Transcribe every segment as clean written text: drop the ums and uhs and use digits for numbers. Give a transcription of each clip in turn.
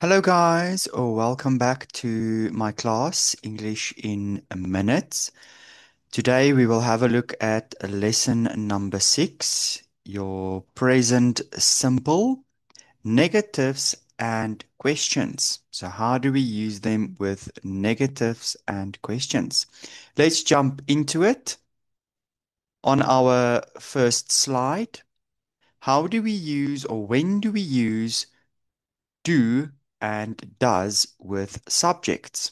Hello, guys. Welcome back to my class, English in a Minute. Today we will have a look at lesson number 6, your present simple, negatives, and questions. So, how do we use them with negatives and questions? Let's jump into it. On our first slide, how do we use or when do we use do and does with subjects?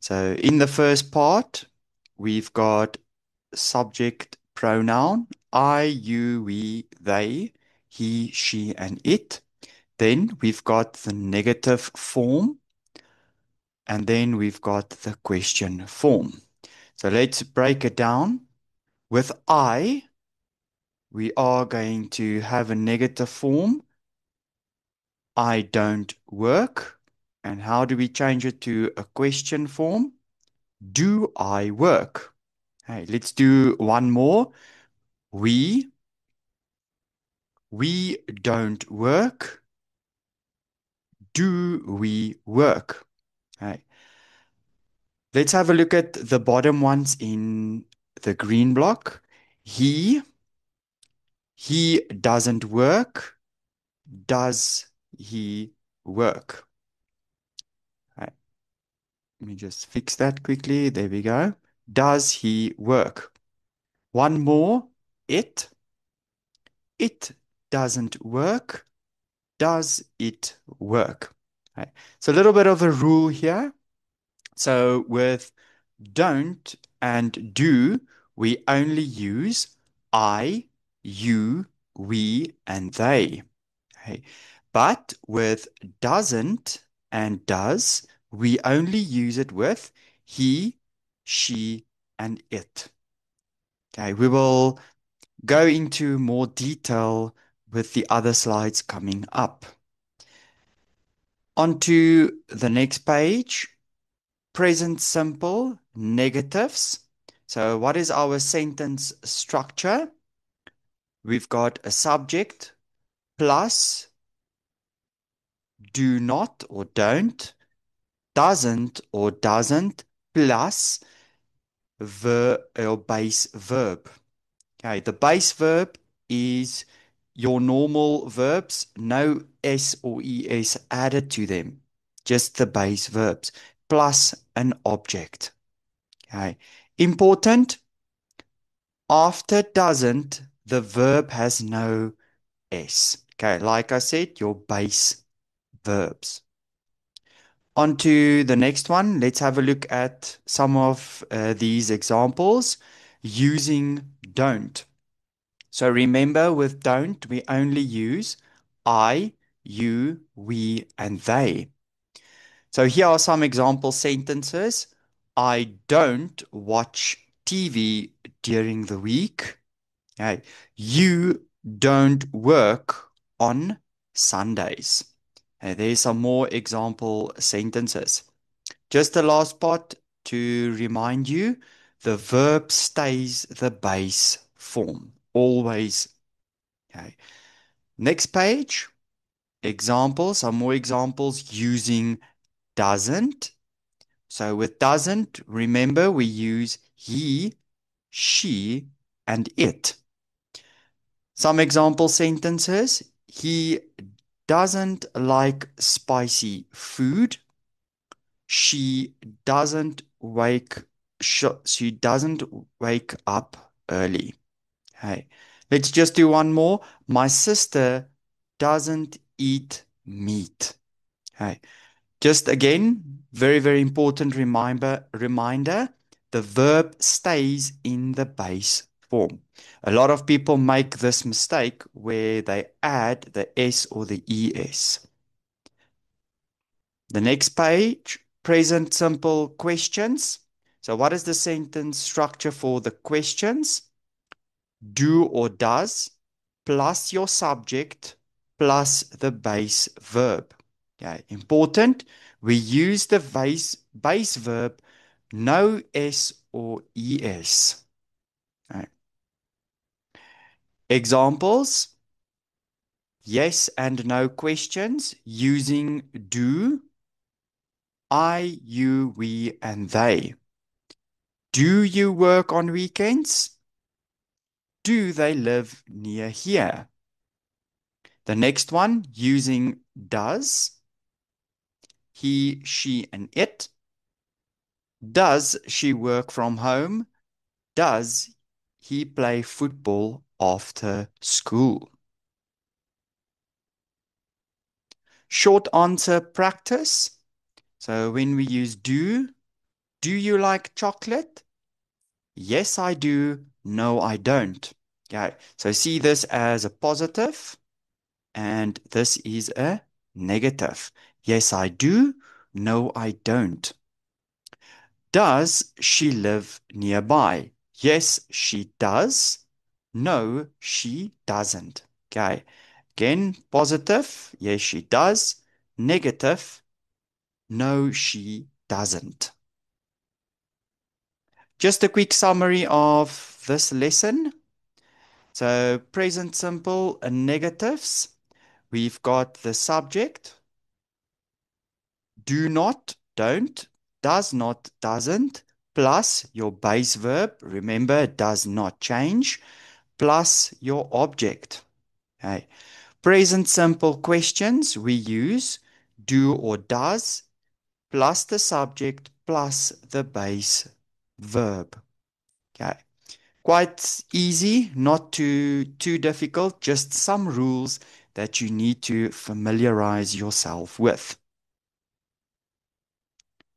So in the first part, we've got subject pronoun I, you, we, they, he, she, and it. Then we've got the negative form, and then we've got the question form. So let's break it down. With I, we are going to have a negative form. I don't work. And how do we change it to a question form? Do I work? Hey, let's do one more. We we don't work. Do we work? Hey, let's have a look at the bottom ones in the green block. He he doesn't work. Does he work? Hey, let me just fix that quickly. There we go. Does he work? One more. It it doesn't work. Does it work? Right. So a little bit of a rule here. So with don't and do, we only use I, you, we, and they. Okay. But with doesn't and does, we only use it with he, she, and it. Okay, we will go into more detail with the other slides coming up. On to the next page, present simple negatives. So what is our sentence structure? We've got a subject plus do not or don't, doesn't or doesn't, plus verb or base verb. Okay, the base verb is your normal verbs, no S or ES added to them, just the base verbs, plus an object. Okay, important, after doesn't, the verb has no S. Okay, like I said, your base verbs. On to the next one. Let's have a look at some of these examples using don't. So remember, with don't, we only use I, you, we, and they. So here are some example sentences. I don't watch TV during the week. Okay. You don't work on Sundays. There's some more example sentences. Just the last part to remind you, the verb stays the base form, always. Okay. Next page, examples, some more examples using doesn't. So with doesn't, remember we use he, she, and it. Some example sentences, he doesn't like spicy food. She doesn't wake she doesn't wake up early. Hey, let's just do one more. My sister doesn't eat meat. Hey, just again, very, very important reminder, the verb stays in the base form. A lot of people make this mistake where they add the S or the ES. The next page, present simple questions. So what is the sentence structure for the questions? Do or does plus your subject plus the base verb. Okay, important. We use the base verb, no S or ES. Okay. Examples. Yes and no questions using do, I, you, we, and they. Do you work on weekends? Do they live near here? The next one using does, he, she, and it. Does she work from home? Does he play football after school? Short answer practice. So when we use do you like chocolate? Yes, I do. No, I don't. Okay, so see this as a positive, and this is a negative. Yes, I do. No, I don't. Does she live nearby? Yes, she does. No, she doesn't. Okay. Again, positive. Yes, she does. Negative. No, she doesn't. Just a quick summary of this lesson. So, present simple and negatives. We've got the subject, do not, don't, does not, doesn't, plus your base verb. Remember, it does not change, plus your object. Okay. Present simple questions, we use do or does, plus the subject, plus the base verb. Okay. Quite easy, not too difficult, just some rules that you need to familiarize yourself with.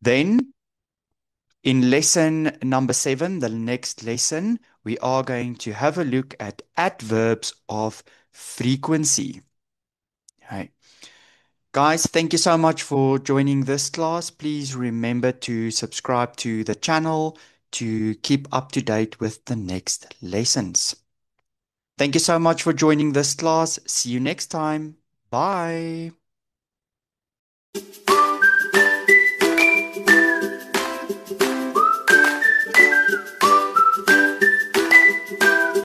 Then in lesson number 7, the next lesson, we are going to have a look at adverbs of frequency. Okay. Guys, thank you so much for joining this class. Please remember to subscribe to the channel to keep up to date with the next lessons. Thank you so much for joining this class. See you next time. Bye.